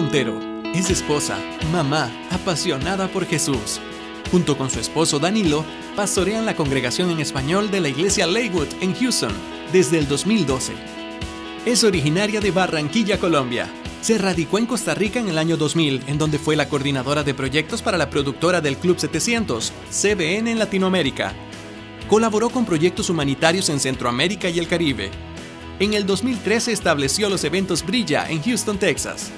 Montero es esposa, mamá, apasionada por Jesús. Junto con su esposo Danilo, pastorean la congregación en español de la iglesia Leywood en Houston desde el 2012. Es originaria de Barranquilla, Colombia. Se radicó en Costa Rica en el año 2000, en donde fue la coordinadora de proyectos para la productora del Club 700, CBN en Latinoamérica. Colaboró con proyectos humanitarios en Centroamérica y el Caribe. En el 2013 estableció los eventos Brilla en Houston, Texas.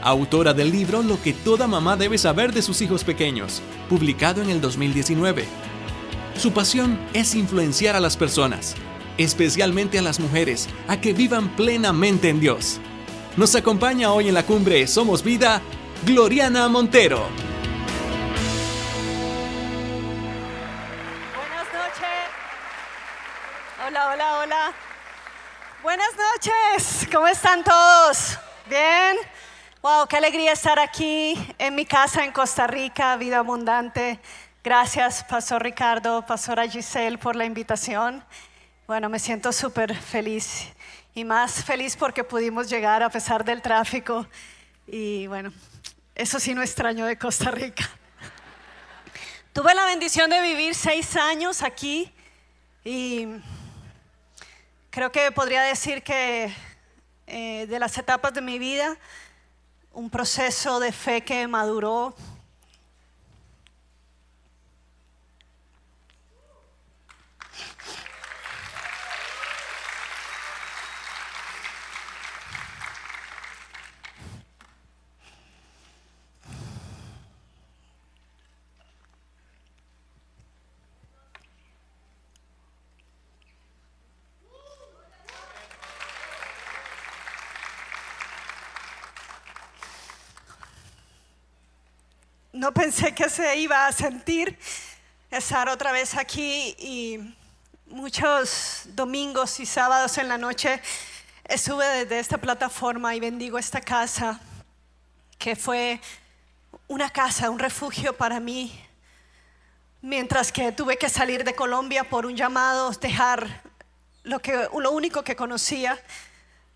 Autora del libro Lo que toda mamá debe saber de sus hijos pequeños, publicado en el 2019. Su pasión es influenciar a las personas, especialmente a las mujeres, a que vivan plenamente en Dios. Nos acompaña hoy en la cumbre Somos Vida, Gloriana Montero. Buenas noches. Hola. Buenas noches. ¿Cómo están todos? ¿Bien? Wow, qué alegría estar aquí en mi casa en Costa Rica, Vida Abundante. Gracias, Pastor Ricardo, Pastora Giselle, por la invitación. Bueno, me siento súper feliz y más feliz porque pudimos llegar a pesar del tráfico. Y bueno, eso sí no extraño de Costa Rica. Tuve la bendición de vivir 6 años aquí y creo que podría decir que de las etapas de mi vida, un proceso de fe que maduró. No pensé que se iba a sentir estar otra vez aquí y muchos domingos y sábados en la noche estuve desde esta plataforma y bendigo esta casa que fue una casa, un refugio para mí, mientras que tuve que salir de Colombia por un llamado, dejar lo único que conocía,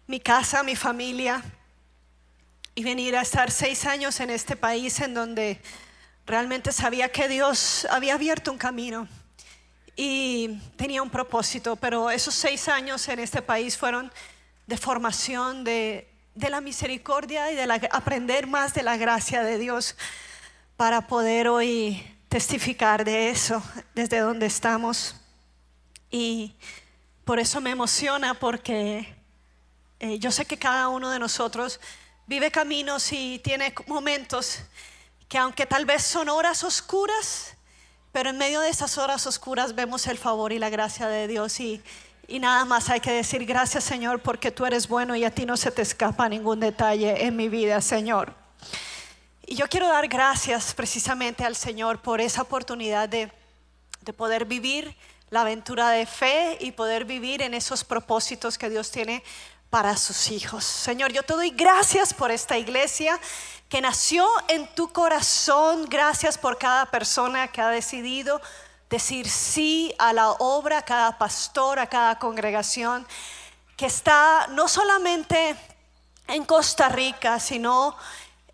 mi casa, mi familia, y venir a estar 6 años en este país en donde realmente sabía que Dios había abierto un camino y tenía un propósito. Pero esos 6 años en este país fueron de formación, de la misericordia y de aprender más de la gracia de Dios para poder hoy testificar de eso desde donde estamos. Y por eso me emociona, porque yo sé que cada uno de nosotros vive caminos y tiene momentos que, aunque tal vez son horas oscuras, pero en medio de esas horas oscuras vemos el favor y la gracia de Dios y nada más hay que decir gracias, Señor, porque tú eres bueno y a ti no se te escapa ningún detalle en mi vida, Señor. Y yo quiero dar gracias precisamente al Señor por esa oportunidad de poder vivir la aventura de fe y poder vivir en esos propósitos que Dios tiene para sus hijos. Señor, yo te doy gracias por esta iglesia que nació en tu corazón. Gracias por cada persona que ha decidido decir sí a la obra, a cada pastor, a cada congregación que está no solamente en Costa Rica, sino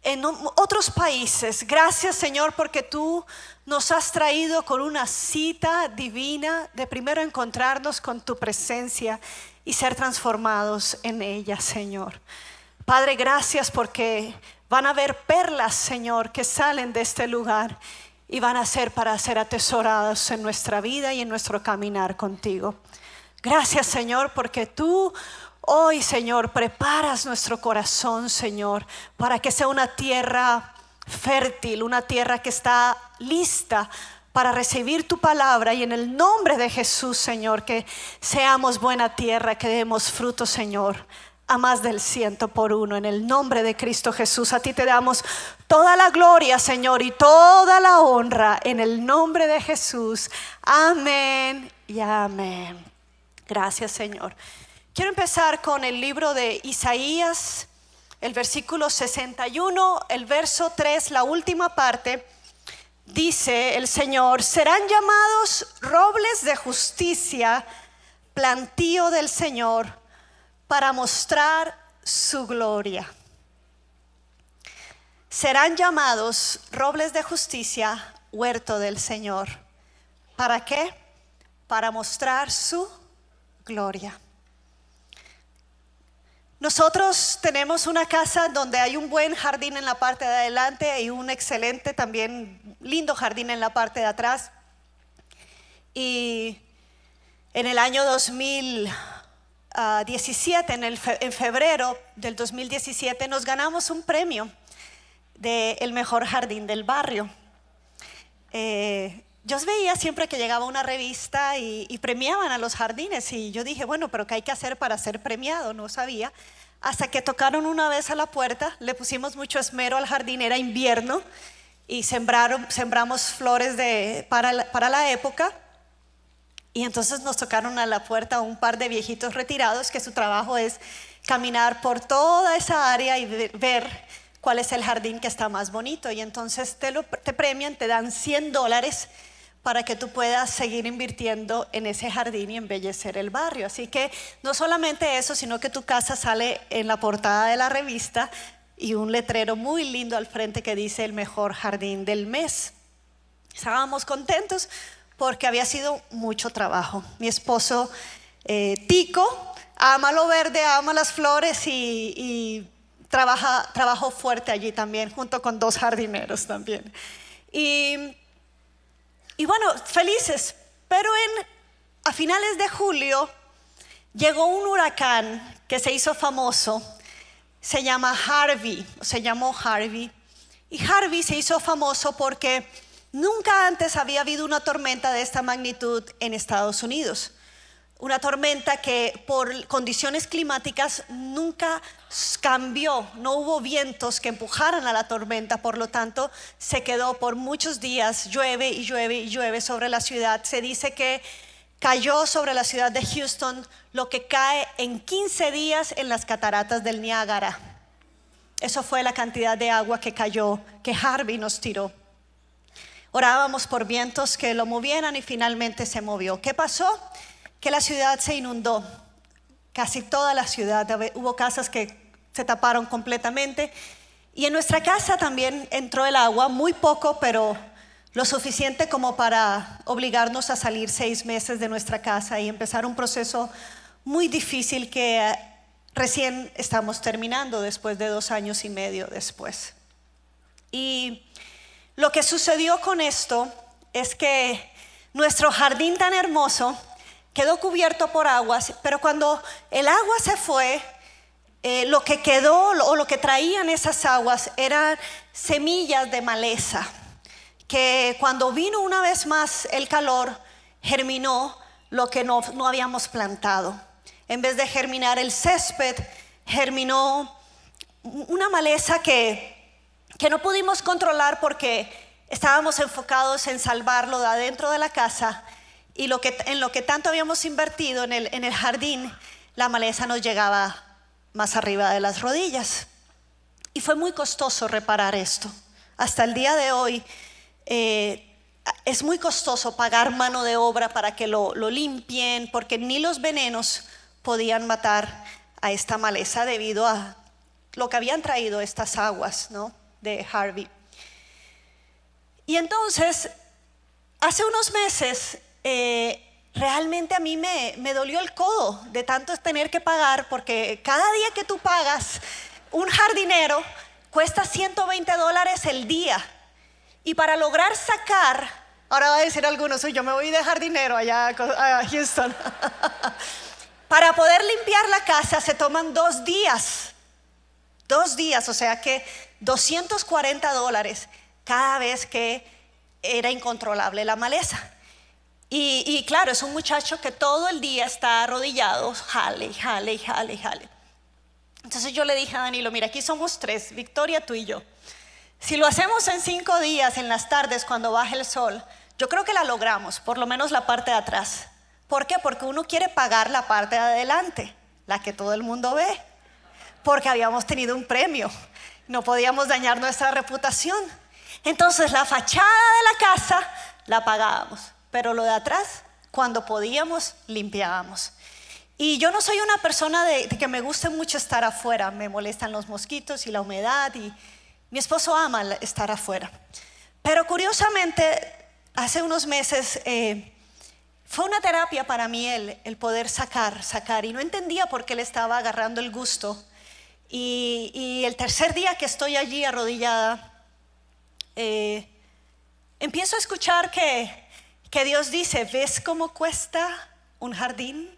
en otros países. Gracias, Señor, porque tú nos has traído con una cita divina de primero encontrarnos con tu presencia y ser transformados en ella, Señor. Padre, gracias porque van a haber perlas, Señor, que salen de este lugar y van a ser para ser atesorados en nuestra vida y en nuestro caminar contigo. Gracias, Señor, porque tú hoy, Señor, preparas nuestro corazón, Señor, para que sea una tierra fértil, una tierra que está lista para recibir tu palabra. Y en el nombre de Jesús, Señor, que seamos buena tierra, que demos fruto, Señor, a más del 100 por 1. En el nombre de Cristo Jesús, a ti te damos toda la gloria, Señor, y toda la honra, en el nombre de Jesús. Amén y amén. Gracias, Señor. Quiero empezar con el libro de Isaías, el versículo 61, el verso 3, la última parte. Dice el Señor: serán llamados robles de justicia, plantío del Señor, para mostrar su gloria. serán llamados robles de justicia, huerto del Señor. ¿Para qué? Para mostrar su gloria. Nosotros tenemos una casa donde hay un buen jardín en la parte de adelante y un excelente también lindo jardín en la parte de atrás. Y en el año 2017, en febrero del 2017, nos ganamos un premio del mejor jardín del barrio. Yo veía siempre que llegaba una revista y premiaban a los jardines, y yo dije, bueno, pero ¿qué hay que hacer para ser premiado? No sabía, hasta que tocaron una vez a la puerta. Le pusimos mucho esmero al jardín, era invierno, y sembramos flores para la época. Y entonces nos tocaron a la puerta un par de viejitos retirados que su trabajo es caminar por toda esa área y ver cuál es el jardín que está más bonito. Y entonces te premian, te dan $100 para que tú puedas seguir invirtiendo en ese jardín y embellecer el barrio. Así que no solamente eso, sino que tu casa sale en la portada de la revista y un letrero muy lindo al frente que dice el mejor jardín del mes. Estábamos contentos porque había sido mucho trabajo. Mi esposo Tico ama lo verde, ama las flores y trabajó fuerte allí también, junto con 2 jardineros también. Y bueno, felices, pero a finales de julio llegó un huracán que se hizo famoso, se llamó Harvey, y Harvey se hizo famoso porque nunca antes había habido una tormenta de esta magnitud en Estados Unidos. Una tormenta que por condiciones climáticas nunca cambió, no hubo vientos que empujaran a la tormenta, por lo tanto se quedó por muchos días, llueve y llueve y llueve sobre la ciudad. Se dice que cayó sobre la ciudad de Houston lo que cae en 15 días en las cataratas del Niágara. Eso fue la cantidad de agua que cayó, que Harvey nos tiró. Orábamos por vientos que lo movieran y finalmente se movió. ¿Qué pasó? Que la ciudad se inundó, casi toda la ciudad. Hubo casas que se taparon completamente, y en nuestra casa también entró el agua, muy poco, pero lo suficiente como para obligarnos a salir 6 meses de nuestra casa y empezar un proceso muy difícil que recién estamos terminando después de 2 años y medio después. Y lo que sucedió con esto es que nuestro jardín tan hermoso quedó cubierto por aguas, pero cuando el agua se fue, lo que quedó o lo que traían esas aguas eran semillas de maleza, que cuando vino una vez más el calor, germinó lo que no habíamos plantado. En vez de germinar el césped, germinó una maleza que no pudimos controlar porque estábamos enfocados en salvarlo de adentro de la casa. Y en lo que tanto habíamos invertido en el jardín, la maleza nos llegaba más arriba de las rodillas. Y fue muy costoso reparar esto. Hasta el día de hoy es muy costoso pagar mano de obra para que lo limpien, porque ni los venenos podían matar a esta maleza debido a lo que habían traído estas aguas, ¿no?, de Harvey. Y entonces, hace unos meses, realmente a mí me dolió el codo de tanto tener que pagar, porque cada día que tú pagas un jardinero cuesta $120 el día, y para lograr sacar, ahora va a decir algunos, yo me voy de jardinero allá a Houston para poder limpiar la casa se toman 2 días, o sea que $240 cada vez que era incontrolable la maleza. Y claro, es un muchacho que todo el día está arrodillado, jale. Entonces yo le dije a Danilo, mira, aquí somos 3, Victoria, tú y yo. Si lo hacemos en 5 días, en las tardes, cuando baje el sol, yo creo que la logramos, por lo menos la parte de atrás. ¿Por qué? Porque uno quiere pagar la parte de adelante, la que todo el mundo ve, porque habíamos tenido un premio, no podíamos dañar nuestra reputación. Entonces la fachada de la casa la pagábamos, pero lo de atrás, cuando podíamos, limpiábamos. Y yo no soy una persona de que me guste mucho estar afuera, me molestan los mosquitos y la humedad, y Mi esposo ama estar afuera. Pero curiosamente, hace unos meses fue una terapia para mí el poder sacar. Y no entendía por qué le estaba agarrando el gusto. Y el tercer día que estoy allí arrodillada, empiezo a escuchar que Dios dice: ¿ves cómo cuesta un jardín?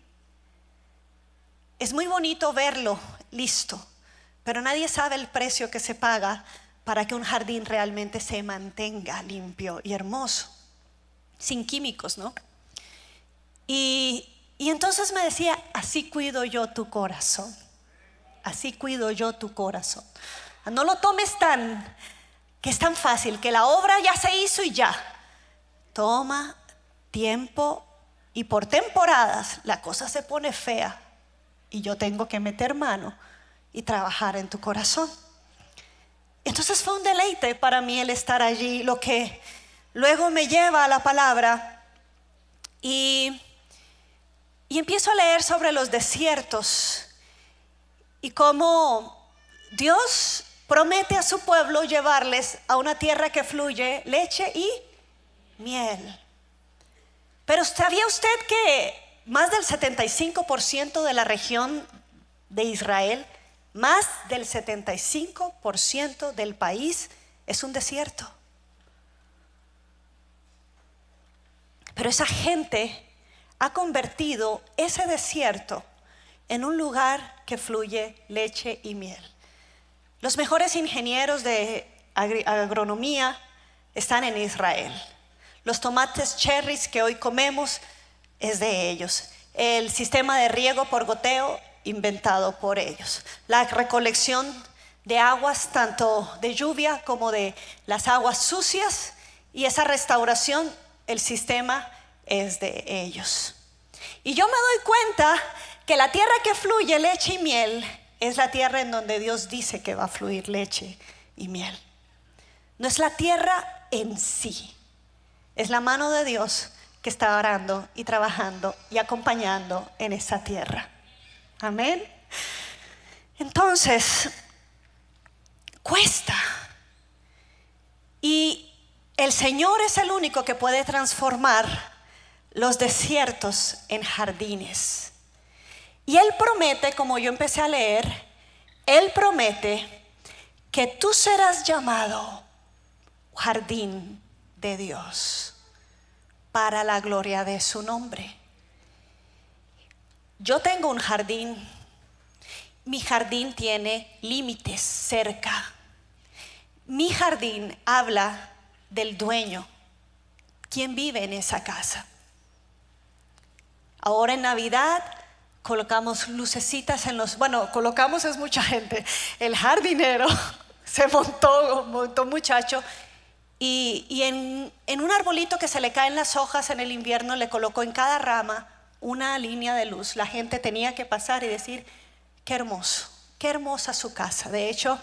Es muy bonito verlo listo, pero nadie sabe el precio que se paga para que un jardín realmente se mantenga limpio y hermoso, sin químicos, ¿no? Y entonces me decía: así cuido yo tu corazón, así cuido yo tu corazón. No lo tomes que es tan fácil, que la obra ya se hizo y ya. Toma tiempo, y por temporadas la cosa se pone fea y yo tengo que meter mano y trabajar en tu corazón. Entonces fue un deleite para mí el estar allí, lo que luego me lleva a la palabra y empiezo a leer sobre los desiertos y cómo Dios promete a su pueblo llevarles a una tierra que fluye leche y miel. Pero ¿sabía usted que más del 75% de la región de Israel, más del 75% del país es un desierto? Pero esa gente ha convertido ese desierto en un lugar que fluye leche y miel. Los mejores ingenieros de agronomía están en Israel. Los tomates cherries que hoy comemos es de ellos. El sistema de riego por goteo inventado por ellos. La recolección de aguas, tanto de lluvia como de las aguas sucias, y esa restauración, el sistema es de ellos. Y yo me doy cuenta que la tierra que fluye leche y miel es la tierra en donde Dios dice que va a fluir leche y miel. No es la tierra en sí, es la mano de Dios que está orando y trabajando y acompañando en esa tierra. Amén. Entonces, cuesta. Y el Señor es el único que puede transformar los desiertos en jardines. Y Él promete, como yo empecé a leer, Él promete que tú serás llamado jardín de Dios para la gloria de su nombre. Yo tengo un jardín. Mi jardín tiene límites cerca. Mi jardín habla del dueño, quien vive en esa casa. Ahora en Navidad colocamos lucecitas colocamos es mucha gente. El jardinero se montó un muchacho y en un arbolito que se le caen las hojas en el invierno le colocó en cada rama una línea de luz. La gente tenía que pasar y decir: qué hermoso, qué hermosa su casa. De hecho,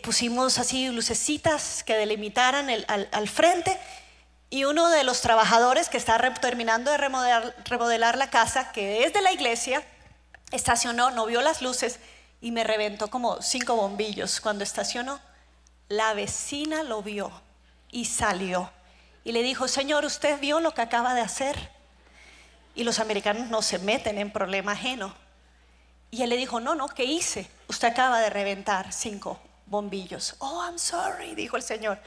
pusimos así lucecitas que delimitaran al frente, y uno de los trabajadores que está terminando de remodelar la casa, que es de la iglesia, estacionó, no vio las luces y me reventó como 5 bombillos cuando estacionó. La vecina lo vio y salió y le dijo: señor, ¿usted vio lo que acaba de hacer? Y los americanos no se meten en problema ajeno. Y él le dijo: no, ¿qué hice? Usted acaba de reventar 5 bombillos. Oh, I'm sorry, dijo el señor.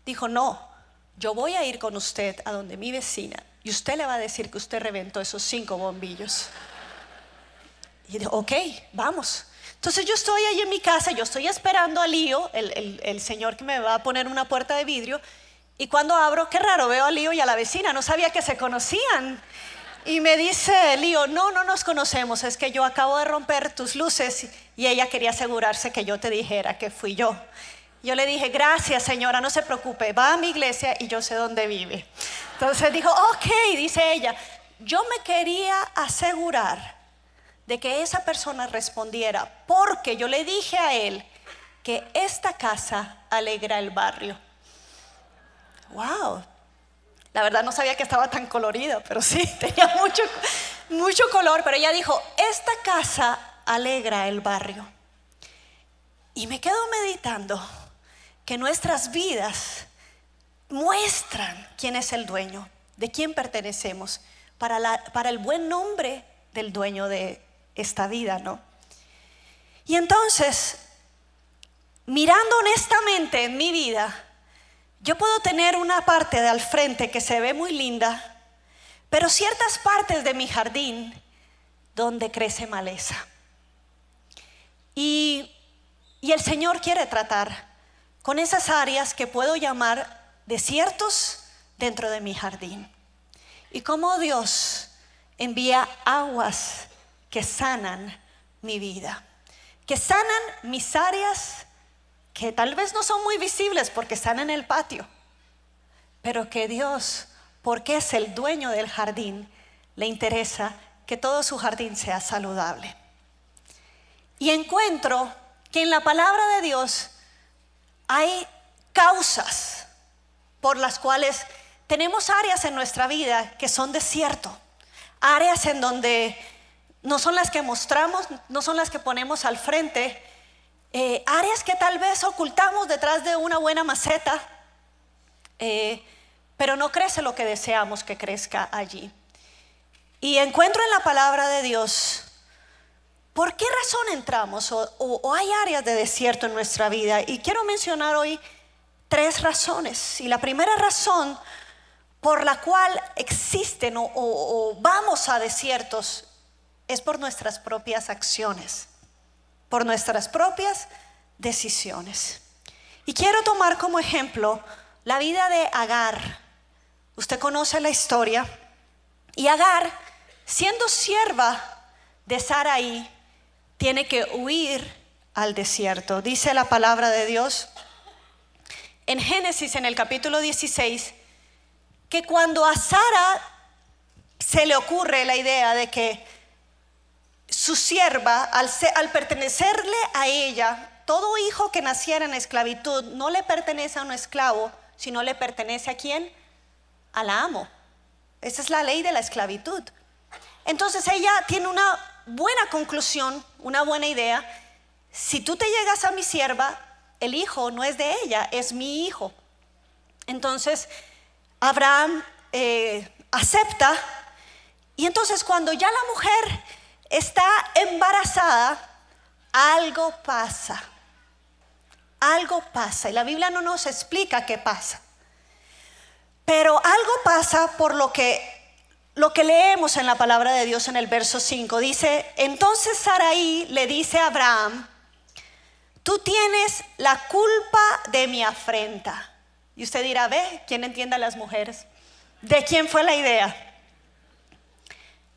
Dijo: no, yo voy a ir con usted a donde mi vecina y usted le va a decir que usted reventó esos 5 bombillos. Y dijo: ok, vamos. Entonces yo estoy ahí en mi casa, yo estoy esperando a Lío, el señor que me va a poner una puerta de vidrio, y cuando abro, qué raro, veo a Lío y a la vecina, no sabía que se conocían. Y me dice Lío: no nos conocemos, es que yo acabo de romper tus luces y ella quería asegurarse que yo te dijera que fui yo. Yo le dije: gracias señora, no se preocupe, va a mi iglesia y yo sé dónde vive. Entonces dijo: ok, dice ella, yo me quería asegurar de que esa persona respondiera, porque yo le dije a él que esta casa alegra el barrio. Wow. La verdad no sabía que estaba tan colorida, pero sí, tenía mucho color. Pero ella dijo: esta casa alegra el barrio. Y me quedo meditando. que nuestras vidas muestran quién es el dueño, de quién pertenecemos, para el buen nombre del dueño de esta vida, ¿no? Y entonces, mirando honestamente en mi vida, yo puedo tener una parte de al frente que se ve muy linda, pero ciertas partes de mi jardín donde crece maleza. Y el Señor quiere tratar con esas áreas que puedo llamar desiertos dentro de mi jardín. Y cómo Dios envía aguas que sanan mi vida, que sanan mis áreas que tal vez no son muy visibles porque están en el patio, pero que Dios, porque es el dueño del jardín, le interesa que todo su jardín sea saludable. Y encuentro que en la palabra de Dios hay causas por las cuales tenemos áreas en nuestra vida que son desierto, áreas en donde no son las que mostramos, no son las que ponemos al frente, áreas que tal vez ocultamos detrás de una buena maceta, pero no crece lo que deseamos que crezca allí. Y encuentro en la palabra de Dios por qué razón entramos o hay áreas de desierto en nuestra vida. Y quiero mencionar hoy 3 razones. Y la primera razón por la cual existen o vamos a desiertos es por nuestras propias acciones, por nuestras propias decisiones. Y quiero tomar como ejemplo la vida de Agar. Usted conoce la historia. Y Agar, siendo sierva de Sarai, tiene que huir al desierto. Dice la palabra de Dios en Génesis, en el capítulo 16, que cuando a Sara se le ocurre la idea de que su sierva, al pertenecerle a ella, todo hijo que naciera en esclavitud no le pertenece a un esclavo, sino le pertenece ¿a quién? Al amo. Esa es la ley de la esclavitud. Entonces ella tiene una buena conclusión, una buena idea. Si tú te llegas a mi sierva, el hijo no es de ella, es mi hijo. Entonces Abraham acepta. Y entonces cuando ya la mujer está embarazada, algo pasa. Algo pasa. Y la Biblia no nos explica qué pasa. Pero algo pasa por lo que leemos en la palabra de Dios en el verso 5. Dice, entonces Sarai le dice a Abraham, tú tienes la culpa de mi afrenta. Y usted dirá, ve, ¿quién entiende a las mujeres? ¿De quién fue la idea?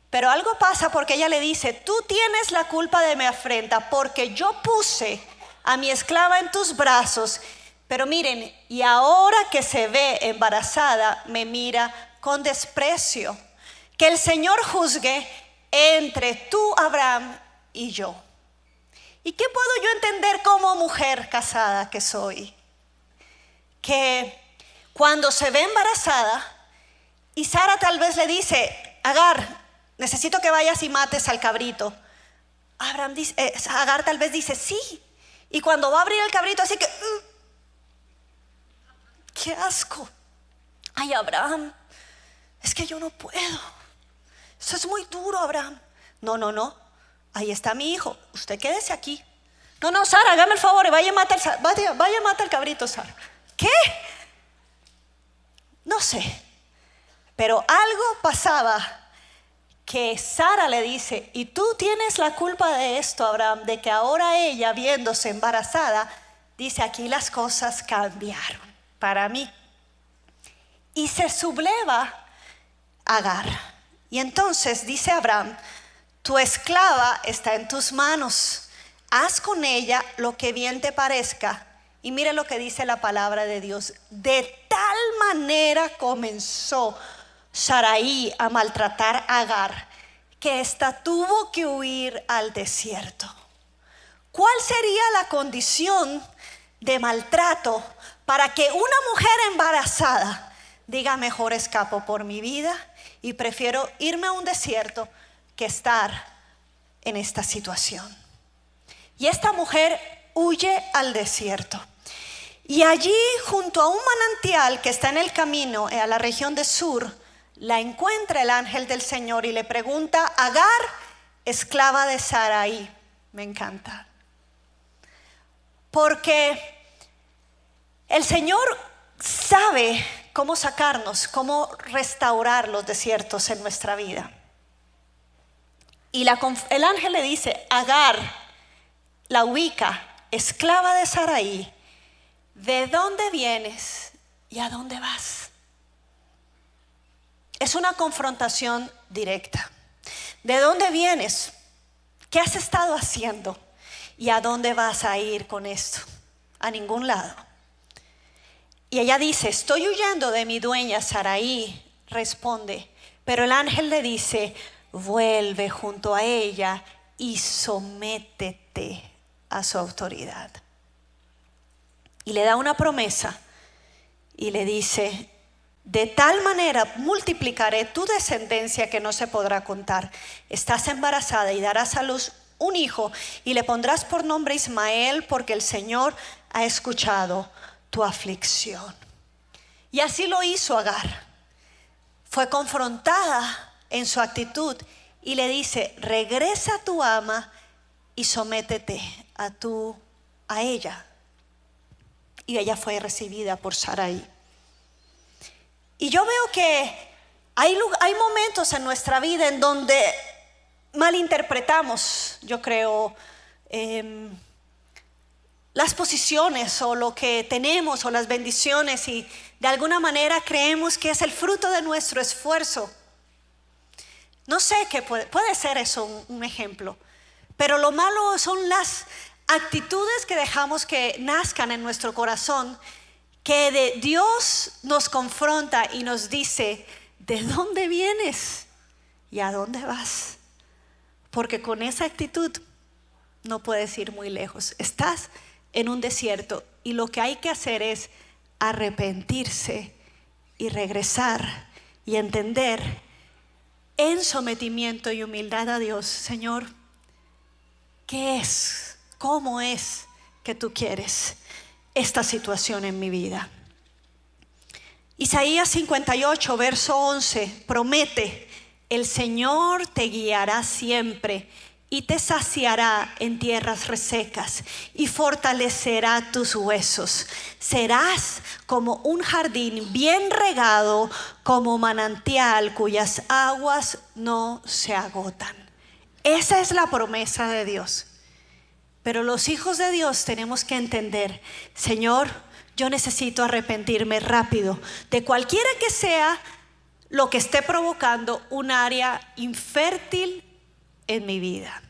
Pero algo pasa porque ella le dice, tú tienes la culpa de mi afrenta porque yo puse a mi esclava en tus brazos. Pero miren, y ahora que se ve embarazada, me mira con desprecio. Que el Señor juzgue entre tú, Abraham, y yo. ¿Y qué puedo yo entender como mujer casada que soy? Que cuando se ve embarazada, y Sara tal vez le dice, Agar, necesito que vayas y mates al cabrito. Agar tal vez dice, sí. Y cuando va a abrir el cabrito, así que... ¡qué asco! Ay, Abraham, es que yo no puedo. Eso es muy duro, Abraham. No. Ahí está mi hijo. Usted quédese aquí. No, Sara, hágame el favor y vaya a matar al cabrito, Sara. ¿Qué? No sé. Pero algo pasaba que Sara le dice, y tú tienes la culpa de esto, Abraham, de que ahora ella, viéndose embarazada, dice, aquí las cosas cambiaron para mí. Y se subleva Agar. Y entonces dice Abraham, tu esclava está en tus manos, haz con ella lo que bien te parezca. Y mire lo que dice la palabra de Dios, de tal manera comenzó Sarai a maltratar a Agar, que ésta tuvo que huir al desierto. ¿Cuál sería la condición de maltrato para que una mujer embarazada diga, mejor escapo por mi vida y prefiero irme a un desierto que estar en esta situación? Y esta mujer huye al desierto. Y allí, junto a un manantial que está en el camino a la región de Sur, la encuentra el ángel del Señor y le pregunta: Agar, esclava de Sarai. Me encanta. Porque el Señor sabe cómo sacarnos, cómo restaurar los desiertos en nuestra vida. Y el ángel le dice: Agar, la ubica, esclava de Sarai. ¿De dónde vienes y a dónde vas? Es una confrontación directa. ¿De dónde vienes? ¿Qué has estado haciendo? ¿Y a dónde vas a ir con esto? A ningún lado. Y ella dice: estoy huyendo de mi dueña Sarai. Responde. Pero el ángel le dice: vuelve junto a ella y sométete a su autoridad. Y le da una promesa y le dice: de tal manera multiplicaré tu descendencia que no se podrá contar. Estás embarazada y darás a luz un hijo y le pondrás por nombre Ismael, porque el Señor ha escuchado tu aflicción. Y así lo hizo Agar. Fue confrontada en su actitud y le dice: regresa a tu ama y sométete a ella. Y ella fue recibida por Sarai. Y yo veo que hay momentos en nuestra vida en donde malinterpretamos, yo creo, las posiciones o lo que tenemos o las bendiciones, y de alguna manera creemos que es el fruto de nuestro esfuerzo. No sé qué puede ser eso un ejemplo, pero lo malo son las actitudes que dejamos que nazcan en nuestro corazón, que de Dios nos confronta y nos dice: ¿de dónde vienes y a dónde vas? Porque con esa actitud no puedes ir muy lejos. Estás en un desierto y lo que hay que hacer es arrepentirse y regresar y entender en sometimiento y humildad a Dios: Señor, ¿qué es? ¿Cómo es que tú quieres esta situación en mi vida? Isaías 58, verso 11, promete: el Señor te guiará siempre y te saciará en tierras resecas y fortalecerá tus huesos. Serás como un jardín bien regado, como manantial cuyas aguas no se agotan. Esa es la promesa de Dios. Pero los hijos de Dios tenemos que entender: Señor, yo necesito arrepentirme rápido de cualquiera que sea lo que esté provocando un área infértil en mi vida,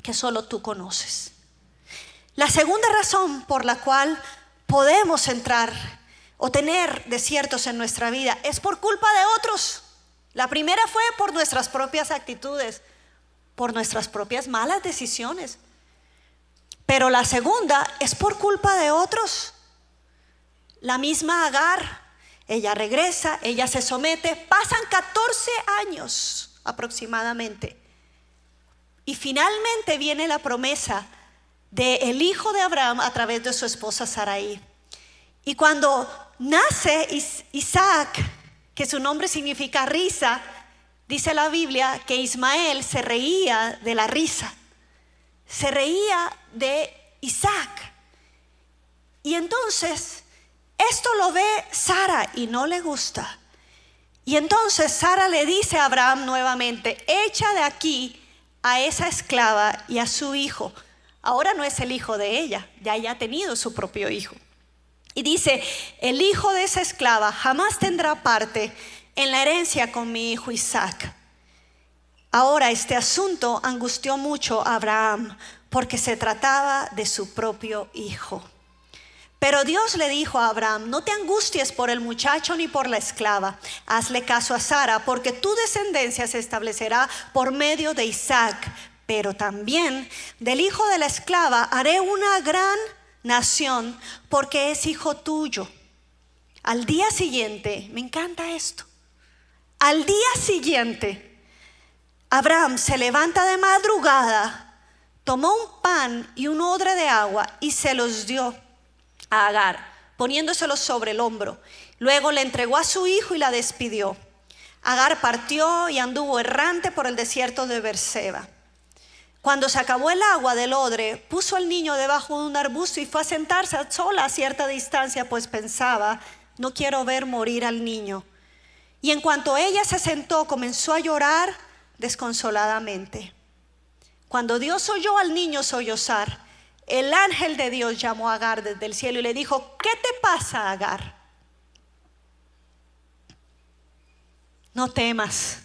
que solo tú conoces. La segunda razón por la cual podemos entrar o tener desiertos en nuestra vida es por culpa de otros. La primera fue por nuestras propias actitudes, por nuestras propias malas decisiones. Pero la segunda es por culpa de otros. La misma Agar, ella regresa, ella se somete, pasan 14 años aproximadamente. Y finalmente viene la promesa del hijo de Abraham a través de su esposa Sarai. Y cuando nace Isaac, que su nombre significa risa, dice la Biblia que Ismael se reía de la risa. Se reía de Isaac. Y entonces esto lo ve Sara y no le gusta. Y entonces Sara le dice a Abraham nuevamente: echa de aquí a esa esclava y a su hijo. Ahora no es el hijo de ella, ya ha tenido su propio hijo. Y dice: el hijo de esa esclava jamás tendrá parte en la herencia con mi hijo Isaac. Ahora este asunto angustió mucho a Abraham, porque se trataba de su propio hijo. Pero Dios le dijo a Abraham: no te angusties por el muchacho ni por la esclava. Hazle caso a Sara, porque tu descendencia se establecerá por medio de Isaac. Pero también del hijo de la esclava haré una gran nación, porque es hijo tuyo. Al día siguiente, me encanta esto, al día siguiente, Abraham se levanta de madrugada, tomó un pan y un odre de agua y se los dio. a Agar, poniéndoselo sobre el hombro. Luego le entregó a su hijo y la despidió. Agar partió y anduvo errante por el desierto de Beerseba. Cuando se acabó el agua del odre, puso al niño debajo de un arbusto y fue a sentarse a sola a cierta distancia, pues pensaba: no quiero ver morir al niño. Y en cuanto ella se sentó, comenzó a llorar desconsoladamente. Cuando Dios oyó al niño sollozar, el ángel de Dios llamó a Agar desde el cielo y le dijo: ¿qué te pasa, Agar? No temas,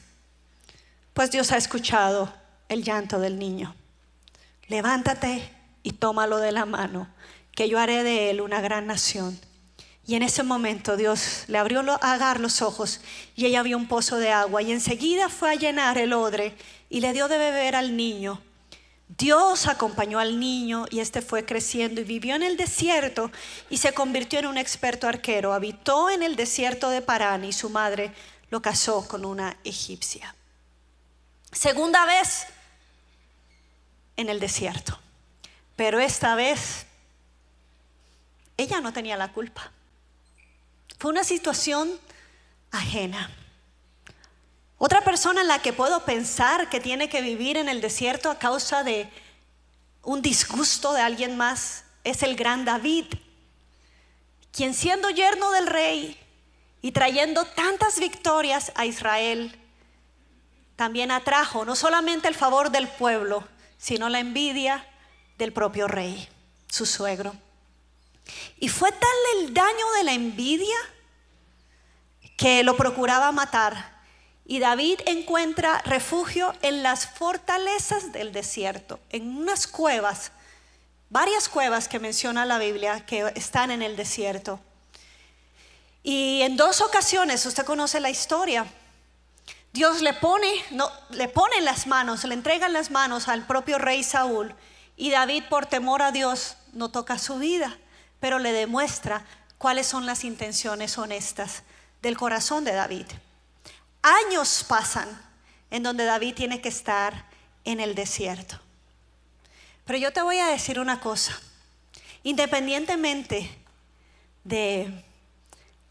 pues Dios ha escuchado el llanto del niño. Levántate y tómalo de la mano, que yo haré de él una gran nación. Y en ese momento Dios le abrió a Agar los ojos y ella vio un pozo de agua, y enseguida fue a llenar el odre y le dio de beber al niño. Dios acompañó al niño y este fue creciendo y vivió en el desierto y se convirtió en un experto arquero. Habitó en el desierto de Parán y su madre lo casó con una egipcia. Segunda vez en el desierto, pero esta vez ella no tenía la culpa. Fue una situación ajena. Otra persona en la que puedo pensar que tiene que vivir en el desierto a causa de un disgusto de alguien más es el gran David, quien siendo yerno del rey y trayendo tantas victorias a Israel, también atrajo no solamente el favor del pueblo, sino la envidia del propio rey, su suegro. Y fue tal el daño de la envidia que lo procuraba matar. Y David encuentra refugio en las fortalezas del desierto, en unas cuevas, varias cuevas que menciona la Biblia que están en el desierto. Y en 2 ocasiones, usted conoce la historia, Dios le pone en las manos, le entrega en las manos al propio rey Saúl, y David, por temor a Dios, no toca su vida, pero le demuestra cuáles son las intenciones honestas del corazón de David. Años pasan en donde David tiene que estar en el desierto. Pero yo te voy a decir una cosa: independientemente de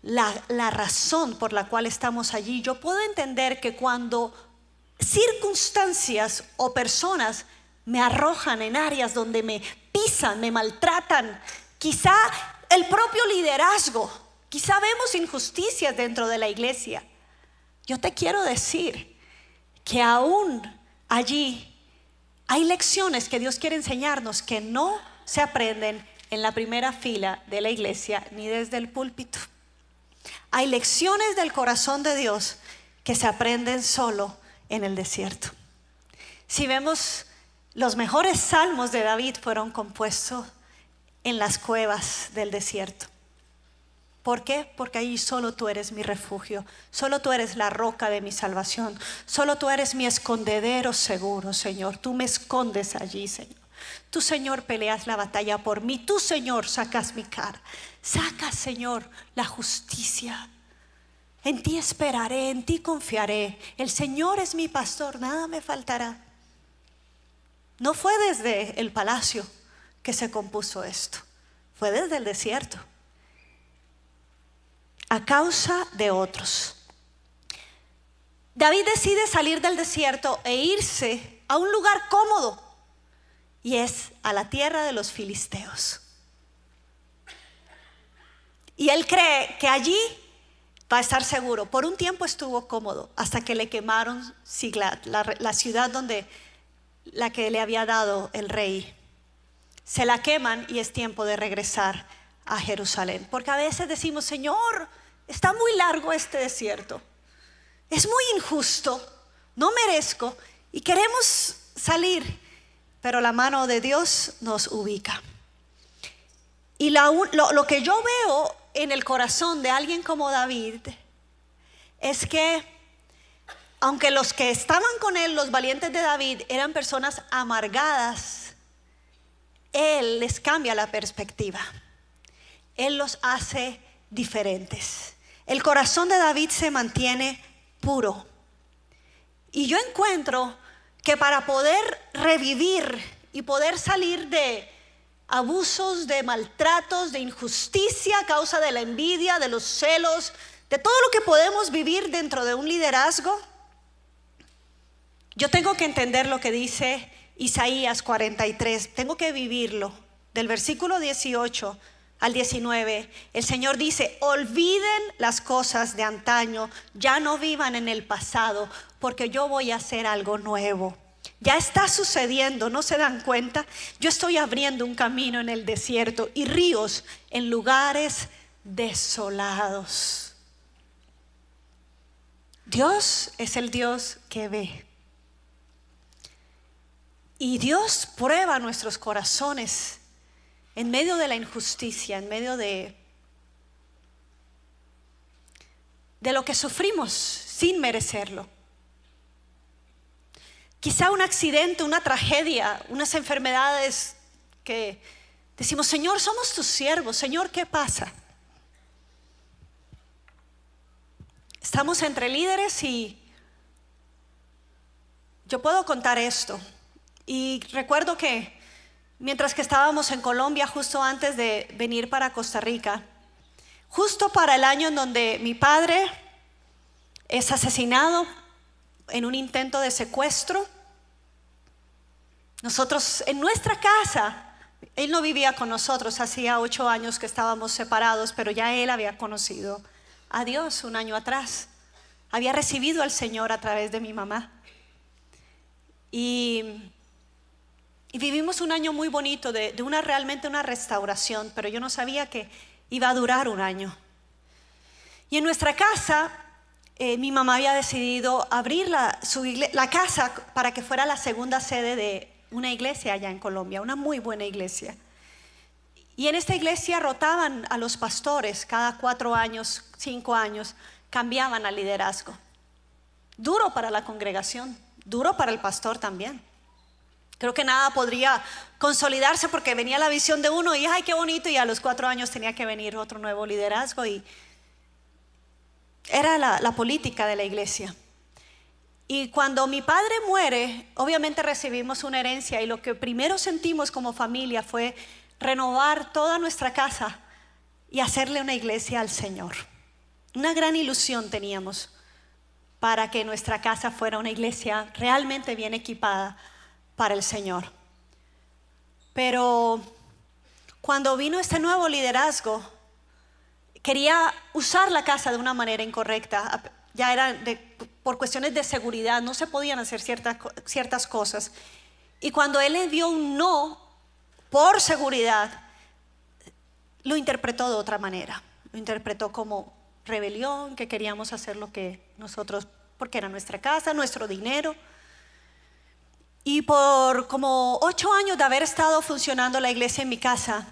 la razón por la cual estamos allí, yo puedo entender que cuando circunstancias o personas me arrojan en áreas donde me pisan, me maltratan, quizá el propio liderazgo, quizá vemos injusticias dentro de la iglesia, yo te quiero decir que aún allí hay lecciones que Dios quiere enseñarnos que no se aprenden en la primera fila de la iglesia ni desde el púlpito. Hay lecciones del corazón de Dios que se aprenden solo en el desierto. Si vemos, los mejores salmos de David fueron compuestos en las cuevas del desierto. ¿Por qué? Porque ahí solo tú eres mi refugio, solo tú eres la roca de mi salvación, solo tú eres mi escondedero seguro, Señor. Tú me escondes allí, Señor. Tú, Señor, peleas la batalla por mí. Tú, Señor, sacas mi cara. Sacas, Señor, la justicia. En ti esperaré, en ti confiaré. El Señor es mi pastor, nada me faltará. No fue desde el palacio que se compuso esto, fue desde el desierto, a causa de otros. David decide salir del desierto e irse a un lugar cómodo, y es a la tierra de los filisteos. Y él cree que allí va a estar seguro. Por un tiempo estuvo cómodo hasta que le quemaron Siglat, la ciudad donde la que le había dado el rey. Se la queman y es tiempo de regresar a Jerusalén. Porque a veces decimos: Señor, está muy largo este desierto, es muy injusto, no merezco, y queremos salir, pero la mano de Dios nos ubica. Y lo que yo veo en el corazón de alguien como David es que, aunque los que estaban con él, los valientes de David, eran personas amargadas, él les cambia la perspectiva. Él los hace diferentes. El corazón de David se mantiene puro. Y yo encuentro que para poder revivir y poder salir de abusos, de maltratos, de injusticia a causa de la envidia, de los celos, de todo lo que podemos vivir dentro de un liderazgo, yo tengo que entender lo que dice Isaías 43, tengo que vivirlo. Del versículo 18 al 19, el Señor dice: olviden las cosas de antaño, ya no vivan en el pasado, porque yo voy a hacer algo nuevo. Ya está sucediendo, ¿no se dan cuenta? Yo estoy abriendo un camino en el desierto y ríos en lugares desolados. Dios es el Dios que ve. Y Dios prueba nuestros corazones en medio de la injusticia, en medio de lo que sufrimos sin merecerlo. Quizá un accidente, una tragedia, unas enfermedades que decimos: Señor, somos tus siervos. Señor, ¿qué pasa? Estamos entre líderes y yo puedo contar esto. Y recuerdo que mientras que estábamos en Colombia, justo antes de venir para Costa Rica, justo para el año en donde mi padre es asesinado en un intento de secuestro, nosotros en nuestra casa, él no vivía con nosotros, hacía 8 años que estábamos separados, pero ya él había conocido a Dios un año atrás, había recibido al Señor a través de mi mamá. Y vivimos un año muy bonito de realmente una restauración, pero yo no sabía que iba a durar un año. Y en nuestra casa, mi mamá había decidido abrir la casa para que fuera la segunda sede de una iglesia allá en Colombia, una muy buena iglesia. Y en esta iglesia rotaban a los pastores cada 4 años, 5 años, cambiaban al liderazgo. Duro para la congregación, duro para el pastor también. Creo que nada podría consolidarse porque venía la visión de uno y ¡ay, qué bonito! Y a los 4 años tenía que venir otro nuevo liderazgo y era la política de la iglesia. Y cuando mi padre muere, obviamente recibimos una herencia y lo que primero sentimos como familia fue renovar toda nuestra casa y hacerle una iglesia al Señor. Una gran ilusión teníamos para que nuestra casa fuera una iglesia realmente bien equipada para el Señor. Pero cuando vino este nuevo liderazgo, quería usar la casa de una manera incorrecta. Ya era por cuestiones de seguridad, no se podían hacer ciertas cosas. Y cuando él le dio un no por seguridad, lo interpretó de otra manera. Lo interpretó como rebelión, que queríamos hacer lo que nosotros, porque era nuestra casa, nuestro dinero. Y por como 8 años de haber estado funcionando la iglesia en mi casa,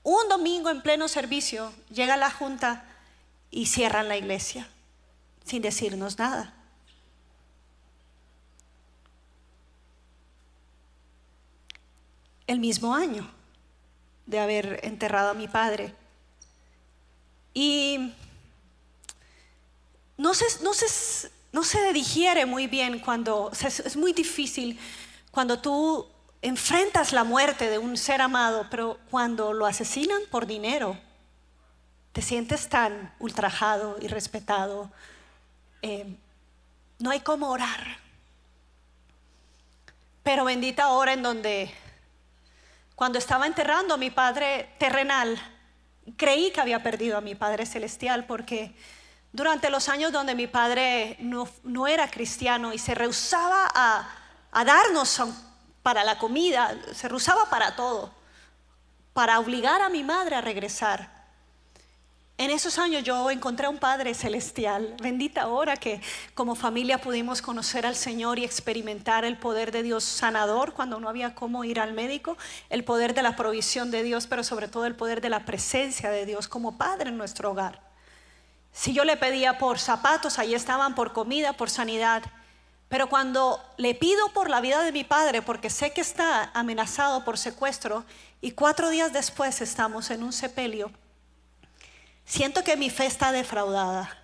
un domingo en pleno servicio llega la junta y cierran la iglesia sin decirnos nada. El mismo año de haber enterrado a mi padre. Y no se digiere muy bien cuando, es muy difícil cuando tú enfrentas la muerte de un ser amado, pero cuando lo asesinan por dinero, te sientes tan ultrajado y respetado. No hay cómo orar. Pero bendita hora en donde, cuando estaba enterrando a mi padre terrenal, creí que había perdido a mi padre celestial, porque durante los años donde mi padre no era cristiano y se rehusaba a darnos para la comida, se rehusaba para todo, para obligar a mi madre a regresar. En esos años yo encontré a un Padre celestial. Bendita hora que como familia pudimos conocer al Señor y experimentar el poder de Dios sanador cuando no había cómo ir al médico, el poder de la provisión de Dios, pero sobre todo el poder de la presencia de Dios como Padre en nuestro hogar. Si yo le pedía por zapatos, ahí estaban, por comida, por sanidad. Pero cuando le pido por la vida de mi padre, porque sé que está amenazado por secuestro, y 4 días después estamos en un sepelio, siento que mi fe está defraudada.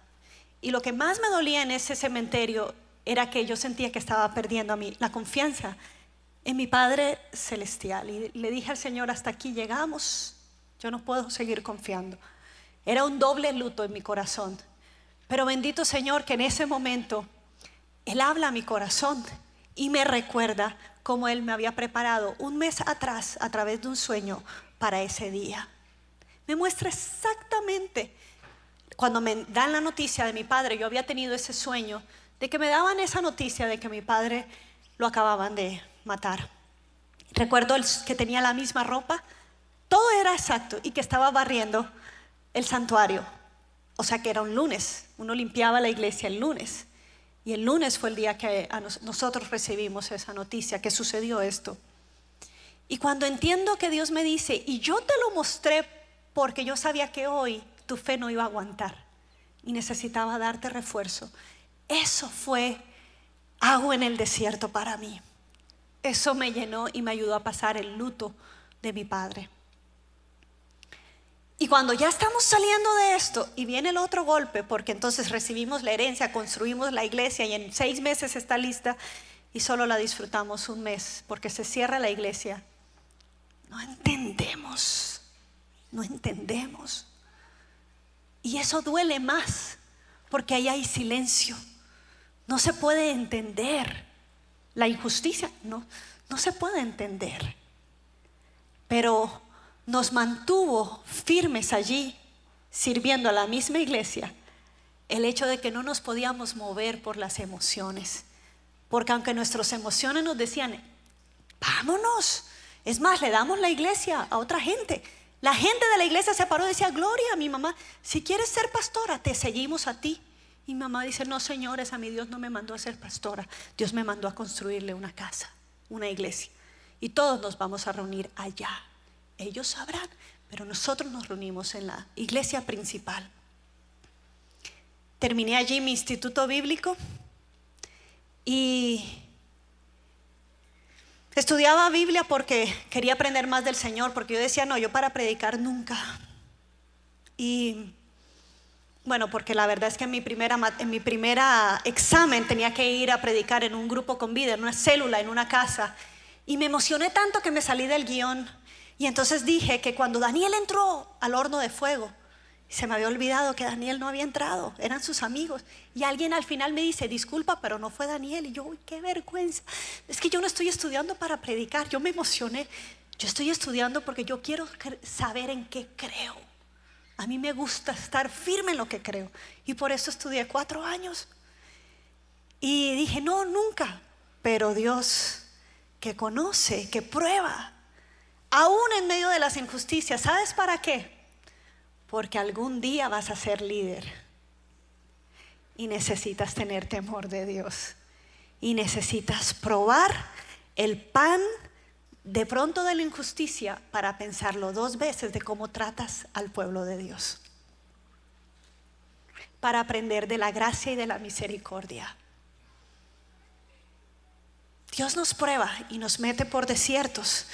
Y lo que más me dolía en ese cementerio era que yo sentía que estaba perdiendo la confianza en mi Padre Celestial. Y le dije al Señor, hasta aquí llegamos, yo no puedo seguir confiando. Era un doble luto en mi corazón. Pero bendito Señor que en ese momento Él habla a mi corazón y me recuerda cómo Él me había preparado un mes atrás a través de un sueño para ese día. Me muestra exactamente, cuando me dan la noticia de mi padre, yo había tenido ese sueño, de que me daban esa noticia de que mi padre lo acababan de matar. Recuerdo que tenía la misma ropa, todo era exacto, y que estaba barriendo el santuario. O sea que era un lunes, uno limpiaba la iglesia el lunes. Y el lunes fue el día que nosotros recibimos esa noticia, que sucedió esto. Y cuando entiendo que Dios me dice, y yo te lo mostré porque yo sabía que hoy tu fe no iba a aguantar y necesitaba darte refuerzo. Eso fue agua en el desierto para mí. Eso me llenó y me ayudó a pasar el luto de mi padre. Y cuando ya estamos saliendo de esto y viene el otro golpe, porque entonces recibimos la herencia, construimos la iglesia y en 6 meses está lista y solo la disfrutamos un mes porque se cierra la iglesia. No entendemos. Y eso duele más porque ahí hay silencio. No se puede entender la injusticia, no se puede entender. Pero nos mantuvo firmes allí, sirviendo a la misma iglesia, el hecho de que no nos podíamos mover por las emociones. Porque aunque nuestras emociones nos decían, vámonos, es más, le damos la iglesia a otra gente. La gente de la iglesia se paró y decía, Gloria, mi mamá, si quieres ser pastora, te seguimos a ti. Y mi mamá dice, no señores, a mí Dios no me mandó a ser pastora, Dios me mandó a construirle una casa, una iglesia. Y todos nos vamos a reunir allá. Ellos sabrán, pero nosotros nos reunimos en la iglesia principal. Terminé allí mi instituto bíblico y estudiaba Biblia porque quería aprender más del Señor, porque yo decía, no, yo para predicar nunca. Y bueno, porque la verdad es que en mi primera examen tenía que ir a predicar en un grupo con vida, en una célula, en una casa. Y me emocioné tanto que me salí del guión. Y entonces dije que cuando Daniel entró al horno de fuego, se me había olvidado que Daniel no había entrado, eran sus amigos. Y alguien al final me dice, disculpa, pero no fue Daniel. Y yo, uy, qué vergüenza. Es que yo no estoy estudiando para predicar, yo me emocioné. Yo estoy estudiando porque yo quiero saber en qué creo. A mí me gusta estar firme en lo que creo. Y por eso estudié 4 años. Y dije, no, nunca. Pero Dios, que conoce, que prueba, aún en medio de las injusticias, ¿sabes para qué? Porque algún día vas a ser líder y necesitas tener temor de Dios y necesitas probar el pan de pronto de la injusticia para pensarlo 2 veces de cómo tratas al pueblo de Dios, para aprender de la gracia y de la misericordia. Dios nos prueba y nos mete por desiertos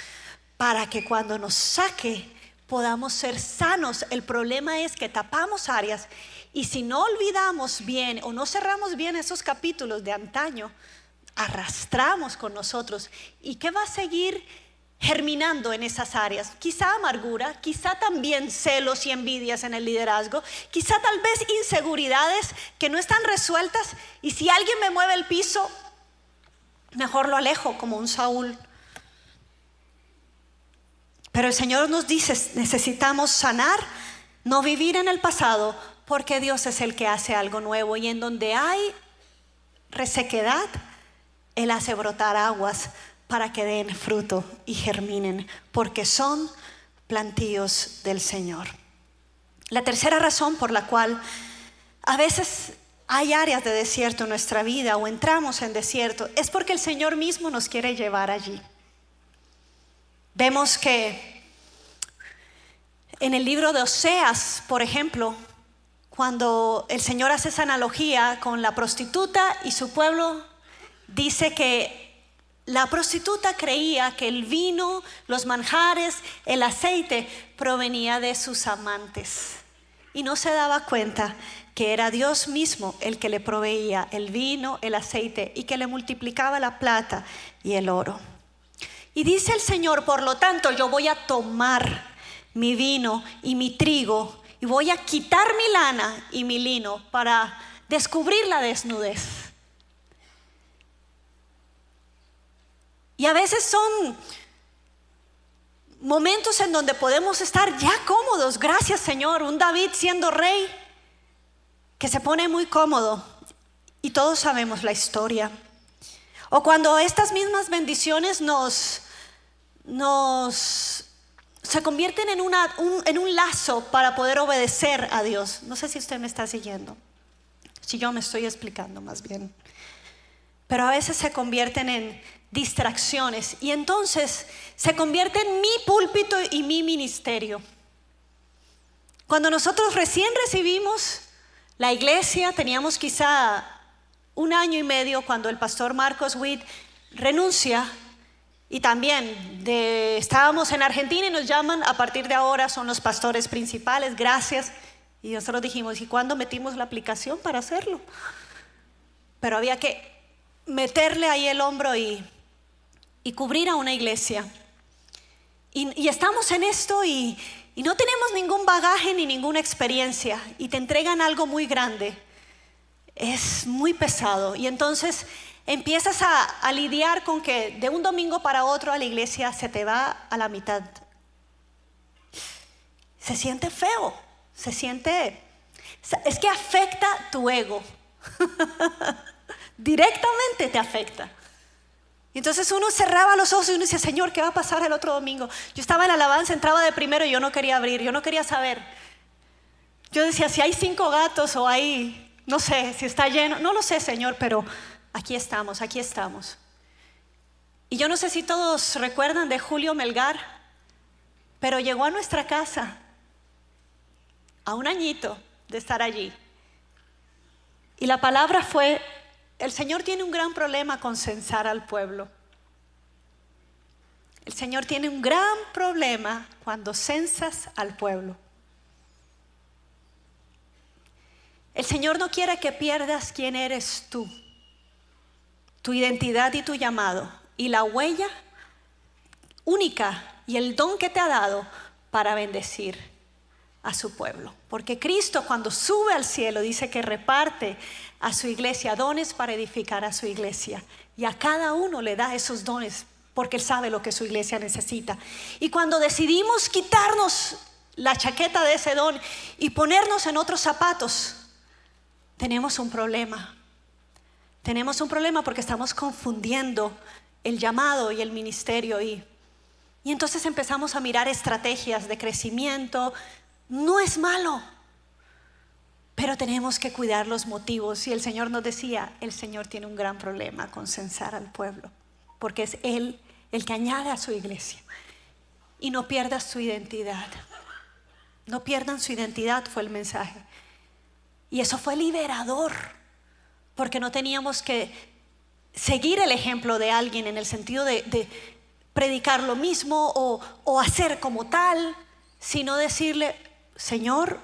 para que cuando nos saque podamos ser sanos. El problema es que tapamos áreas y si no olvidamos bien o no cerramos bien esos capítulos de antaño, arrastramos con nosotros. ¿Y qué va a seguir germinando en esas áreas? Quizá amargura, quizá también celos y envidias en el liderazgo, quizá tal vez inseguridades que no están resueltas, y si alguien me mueve el piso, mejor lo alejo como un Saúl. Pero el Señor nos dice, necesitamos sanar, no vivir en el pasado, porque Dios es el que hace algo nuevo, y en donde hay resequedad, Él hace brotar aguas para que den fruto y germinen, porque son plantíos del Señor. La tercera razón por la cual a veces hay áreas de desierto en nuestra vida o entramos en desierto es porque el Señor mismo nos quiere llevar allí. Vemos que en el libro de Oseas, por ejemplo, cuando el Señor hace esa analogía con la prostituta y su pueblo, dice que la prostituta creía que el vino, los manjares, el aceite provenía de sus amantes y no se daba cuenta que era Dios mismo el que le proveía el vino, el aceite y que le multiplicaba la plata y el oro. Y dice el Señor, por lo tanto, yo voy a tomar mi vino y mi trigo y voy a quitar mi lana y mi lino para descubrir la desnudez. Y a veces son momentos en donde podemos estar ya cómodos. Gracias, Señor. Un David siendo rey que se pone muy cómodo, y todos sabemos la historia. O cuando estas mismas bendiciones se convierten en un lazo para poder obedecer a Dios. No sé si usted me está siguiendo, si yo me estoy explicando más bien. Pero a veces se convierten en distracciones y entonces se convierte en mi púlpito y mi ministerio. Cuando nosotros recién recibimos la iglesia, teníamos quizá 1 año y medio cuando el pastor Marcos Witt renuncia, y también estábamos en Argentina y nos llaman, a partir de ahora son los pastores principales, gracias. Y nosotros dijimos, ¿y cuándo metimos la aplicación para hacerlo? Pero había que meterle ahí el hombro y cubrir a una iglesia. Y estamos en esto y no tenemos ningún bagaje ni ninguna experiencia, y te entregan algo muy grande. Es muy pesado, y entonces empiezas a lidiar con que de un domingo para otro a la iglesia se te va a la mitad. Se siente feo, es que afecta tu ego. Directamente te afecta. Entonces uno cerraba los ojos y uno decía, Señor, ¿qué va a pasar el otro domingo? Yo estaba en la alabanza, entraba de primero y yo no quería abrir, yo no quería saber. Yo decía, si hay 5 gatos o hay, no sé, si está lleno, no lo sé, Señor, pero aquí estamos. Y yo no sé si todos recuerdan de Julio Melgar, pero llegó a nuestra casa a 1 añito de estar allí. Y la palabra fue, el Señor tiene un gran problema con censar al pueblo. El Señor tiene un gran problema cuando censas al pueblo. El Señor no quiere que pierdas quién eres tú, tu identidad y tu llamado, y la huella única y el don que te ha dado para bendecir a su pueblo. Porque Cristo, cuando sube al cielo, dice que reparte a su iglesia dones para edificar a su iglesia, y a cada uno le da esos dones porque Él sabe lo que su iglesia necesita. Y cuando decidimos quitarnos la chaqueta de ese don y ponernos en otros zapatos, tenemos un problema. Tenemos un problema porque estamos confundiendo el llamado y el ministerio, y entonces empezamos a mirar estrategias de crecimiento. No es malo, pero tenemos que cuidar los motivos. Y el Señor nos decía, el Señor tiene un gran problema con censar al pueblo, porque es Él el que añade a su iglesia. Y no pierdas su identidad. No pierdan su identidad, fue el mensaje. Y eso fue liberador, porque no teníamos que seguir el ejemplo de alguien en el sentido de predicar lo mismo o hacer como tal, sino decirle, Señor,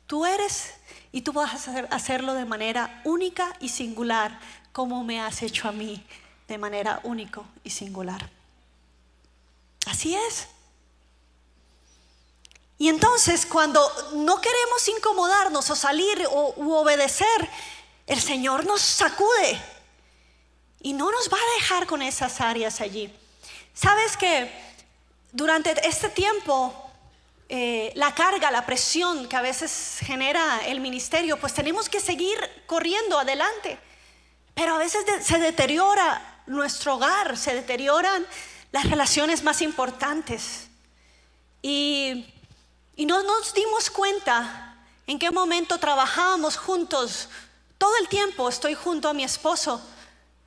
tú eres, y tú vas a hacerlo de manera única y singular, como me has hecho a mí de manera única y singular. Así es. Y entonces, cuando no queremos incomodarnos o salir u obedecer, el Señor nos sacude y no nos va a dejar con esas áreas allí. Sabes que durante este tiempo, la carga, la presión que a veces genera el ministerio, pues tenemos que seguir corriendo adelante, pero a veces se deteriora nuestro hogar, se deterioran las relaciones más importantes, y no nos dimos cuenta en qué momento trabajábamos juntos. Todo el tiempo estoy junto a mi esposo,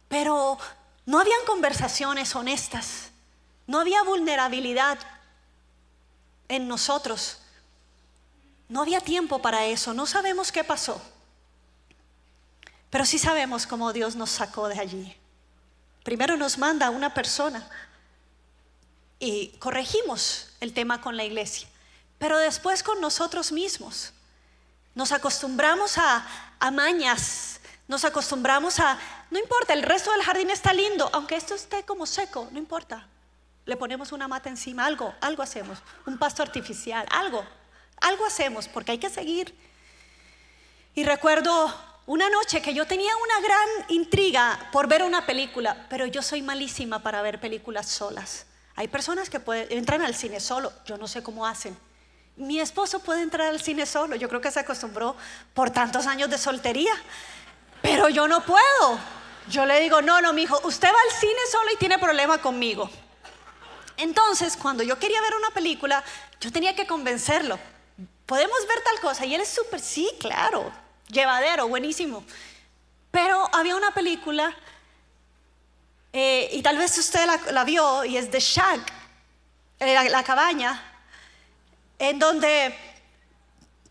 pero no habían conversaciones honestas, no había vulnerabilidad en nosotros. No había tiempo para eso. No sabemos qué pasó, pero sí sabemos cómo Dios nos sacó de allí. Primero nos manda a una persona y corregimos el tema con la iglesia, pero después con nosotros mismos. Nos acostumbramos a mañas, nos acostumbramos a, no importa, el resto del jardín está lindo, aunque esto esté como seco, no importa. le ponemos una mata encima, algo hacemos, un pasto artificial, algo hacemos porque hay que seguir. Y recuerdo una noche que yo tenía una gran intriga por ver una película, pero yo soy malísima para ver películas solas. Hay personas que entran al cine solo, yo no sé cómo hacen. Mi esposo puede entrar al cine solo, yo creo que se acostumbró por tantos años de soltería, pero yo no puedo. Yo le digo, no, mijo, usted va al cine solo y tiene problema conmigo. Entonces, cuando yo quería ver una película, yo tenía que convencerlo. ¿Podemos ver tal cosa? Y él es súper, sí, claro, llevadero, buenísimo. Pero había una película, y tal vez usted la vio, y es The Shack, la cabaña, en donde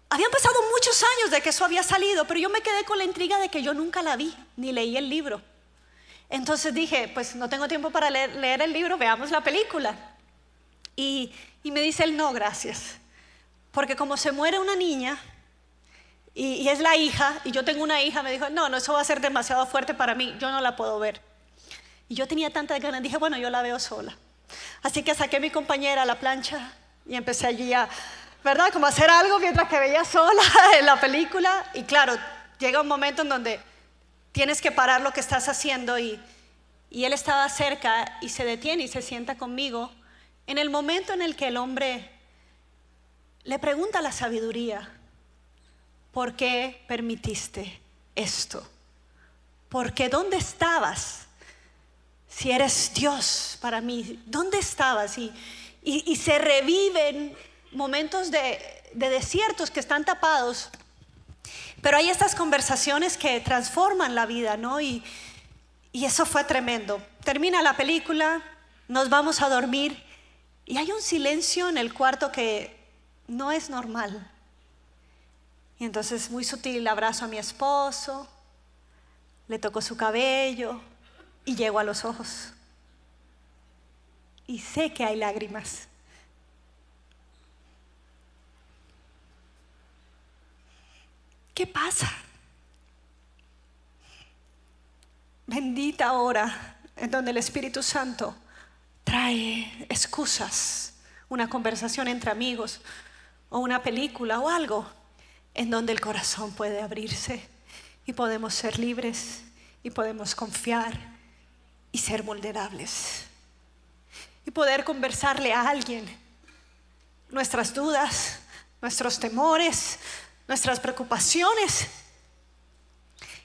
habían pasado muchos años de que eso había salido, pero yo me quedé con la intriga de que yo nunca la vi, ni leí el libro. Entonces dije, pues no tengo tiempo para leer el libro, veamos la película. Y me dice él, no, gracias. Porque como se muere una niña, y es la hija, y yo tengo una hija, me dijo, no, eso va a ser demasiado fuerte para mí, yo no la puedo ver. Y yo tenía tantas ganas, dije, bueno, yo la veo sola. Así que saqué a mi compañera a la plancha y empecé allí a, ¿verdad? Como a hacer algo mientras que veía sola en la película. Y claro, llega un momento en donde tienes que parar lo que estás haciendo y él estaba cerca y se detiene y se sienta conmigo en el momento en el que el hombre le pregunta a la sabiduría, ¿por qué permitiste esto? Porque ¿dónde estabas? Si eres Dios para mí, ¿dónde estabas? Y se reviven momentos de desiertos que están tapados. Pero hay estas conversaciones que transforman la vida, ¿no? Y eso fue tremendo. Termina la película, nos vamos a dormir y hay un silencio en el cuarto que no es normal. Y entonces muy sutil abrazo a mi esposo, le toco su cabello y llego a los ojos. Y sé que hay lágrimas. ¿Qué pasa? Bendita hora en donde el Espíritu Santo trae excusas, una conversación entre amigos o una película o algo en donde el corazón puede abrirse y podemos ser libres y podemos confiar y ser vulnerables y poder conversarle a alguien nuestras dudas, nuestros temores, nuestras preocupaciones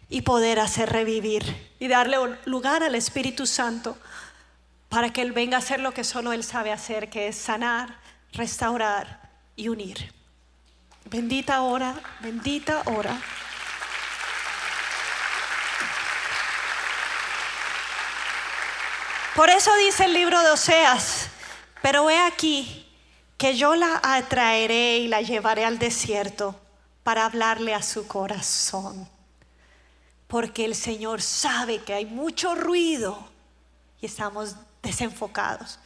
y poder hacer revivir y darle lugar al Espíritu Santo para que Él venga a hacer lo que solo Él sabe hacer, que es sanar, restaurar y unir. Bendita hora, bendita hora. Por eso dice el libro de Oseas, pero he aquí que yo la atraeré y la llevaré al desierto para hablarle a su corazón. Porque el Señor sabe que hay mucho ruido y estamos desenfocados.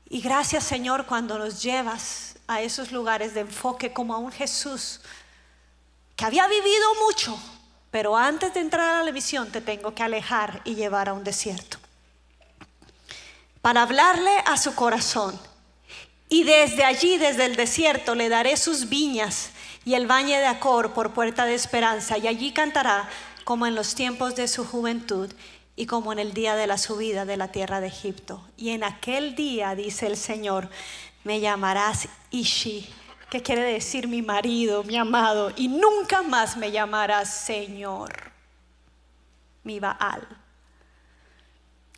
Y gracias, Señor, cuando nos llevas a esos lugares de enfoque como a un Jesús que había vivido mucho, pero antes de entrar a la misión te tengo que alejar y llevar a un desierto para hablarle a su corazón. Y desde allí, desde el desierto, le daré sus viñas y el valle de Acor por puerta de esperanza, y allí cantará como en los tiempos de su juventud y como en el día de la subida de la tierra de Egipto. Y en aquel día, dice el Señor, me llamarás Ishi, que quiere decir mi marido, mi amado, y nunca más me llamarás Señor, mi Baal.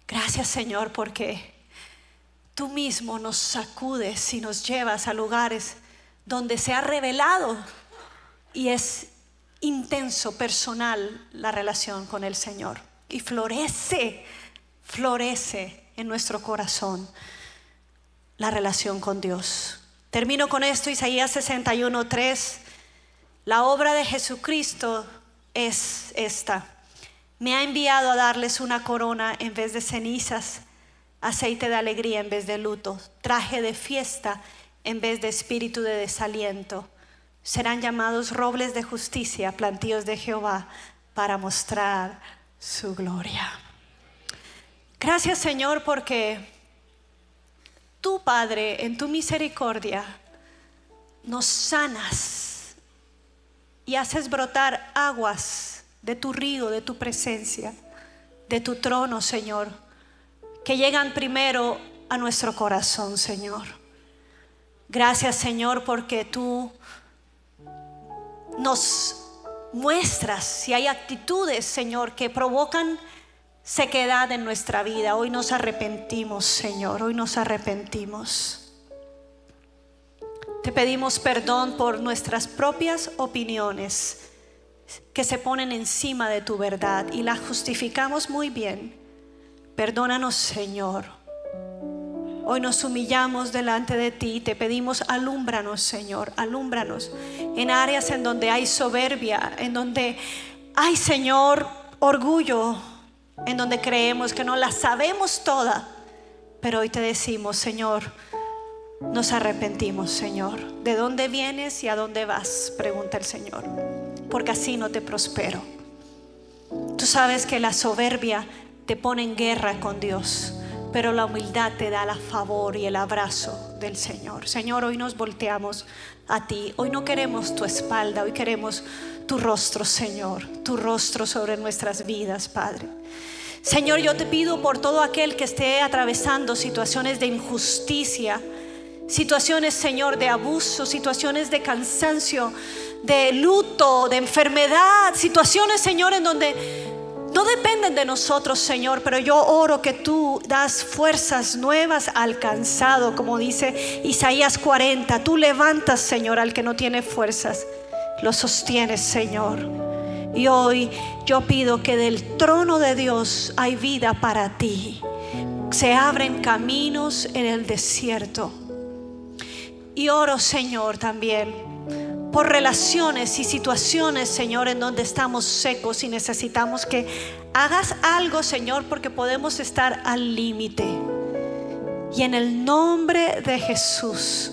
Gracias, Señor, porque tú mismo nos sacudes y nos llevas a lugares donde se ha revelado y es intenso, personal la relación con el Señor. Y florece en nuestro corazón la relación con Dios. Termino con esto, Isaías 61:3. La obra de Jesucristo es esta: me ha enviado a darles una corona en vez de cenizas, aceite de alegría en vez de luto, traje de fiesta en vez de espíritu de desaliento. Serán llamados robles de justicia, plantíos de Jehová, para mostrar su gloria. Gracias, Señor, porque tú, Padre, en tu misericordia, nos sanas y haces brotar aguas de tu río, de tu presencia, de tu trono, Señor, que llegan primero a nuestro corazón, Señor. Gracias, Señor, porque tú nos muestras si hay actitudes, Señor, que provocan sequedad en nuestra vida. Hoy nos arrepentimos, Señor, hoy nos arrepentimos. Te pedimos perdón por nuestras propias opiniones que se ponen encima de tu verdad y las justificamos muy bien. Perdónanos, Señor. Hoy nos humillamos delante de ti y te pedimos, alúmbranos, Señor, alúmbranos en áreas en donde hay soberbia, en donde hay, Señor, orgullo, en donde creemos que no la sabemos toda. Pero hoy te decimos, Señor, nos arrepentimos, Señor. ¿De dónde vienes y a dónde vas?, pregunta el Señor, porque así no te prospero. Tú sabes que la soberbia te pone en guerra con Dios, pero la humildad te da el favor y el abrazo del Señor. Señor, hoy nos volteamos a ti. Hoy no queremos tu espalda, hoy queremos tu rostro, Señor, tu rostro sobre nuestras vidas, Padre. Señor, yo te pido por todo aquel que esté atravesando situaciones de injusticia, situaciones, Señor, de abuso, situaciones de cansancio, de luto, de enfermedad, situaciones, Señor, en donde no dependen de nosotros, Señor, pero yo oro que tú das fuerzas nuevas al cansado, como dice Isaías 40. Tú levantas, Señor, al que no tiene fuerzas, lo sostienes, Señor. Y hoy yo pido que del trono de Dios hay vida para ti. Se abren caminos en el desierto. Y oro, Señor, también por relaciones y situaciones, Señor, en donde estamos secos y necesitamos que hagas algo, Señor, porque podemos estar al límite. Y en el nombre de Jesús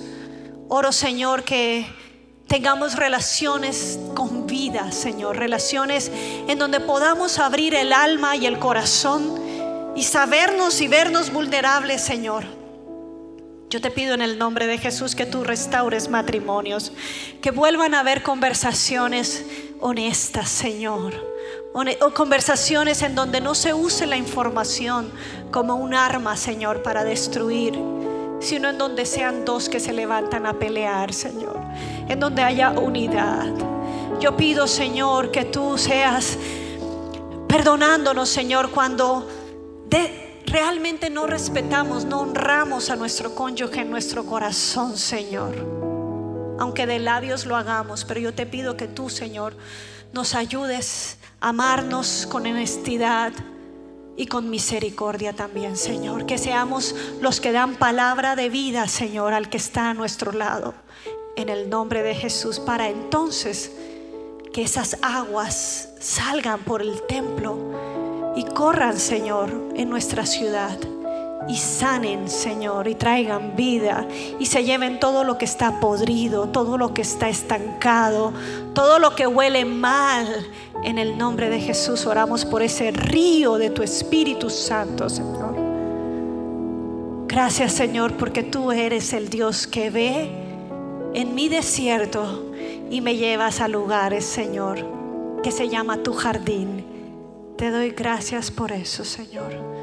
oro, Señor, que tengamos relaciones con vida, Señor, relaciones en donde podamos abrir el alma y el corazón y sabernos y vernos vulnerables, Señor. Yo te pido en el nombre de Jesús que tú restaures matrimonios, que vuelvan a haber conversaciones honestas, Señor, o conversaciones en donde no se use la información como un arma, Señor, para destruir, sino en donde sean dos que se levantan a pelear, Señor, en donde haya unidad. Yo pido, Señor, que tú seas perdonándonos, Señor, cuando realmente no respetamos, no honramos a nuestro cónyuge en nuestro corazón, Señor, aunque de labios lo hagamos. Pero yo te pido que tú, Señor, nos ayudes a amarnos con honestidad y con misericordia también, Señor, que seamos los que dan palabra de vida, Señor, al que está a nuestro lado, en el nombre de Jesús, para entonces que esas aguas salgan por el templo y corran, Señor, en nuestra ciudad y sanen, Señor, y traigan vida y se lleven todo lo que está podrido, todo lo que está estancado, todo lo que huele mal. En el nombre de Jesús oramos por ese río de tu Espíritu Santo, Señor. Gracias, Señor, porque tú eres el Dios que ve en mi desierto y me llevas a lugares, Señor, que se llama tu jardín. Te doy gracias por eso, Señor.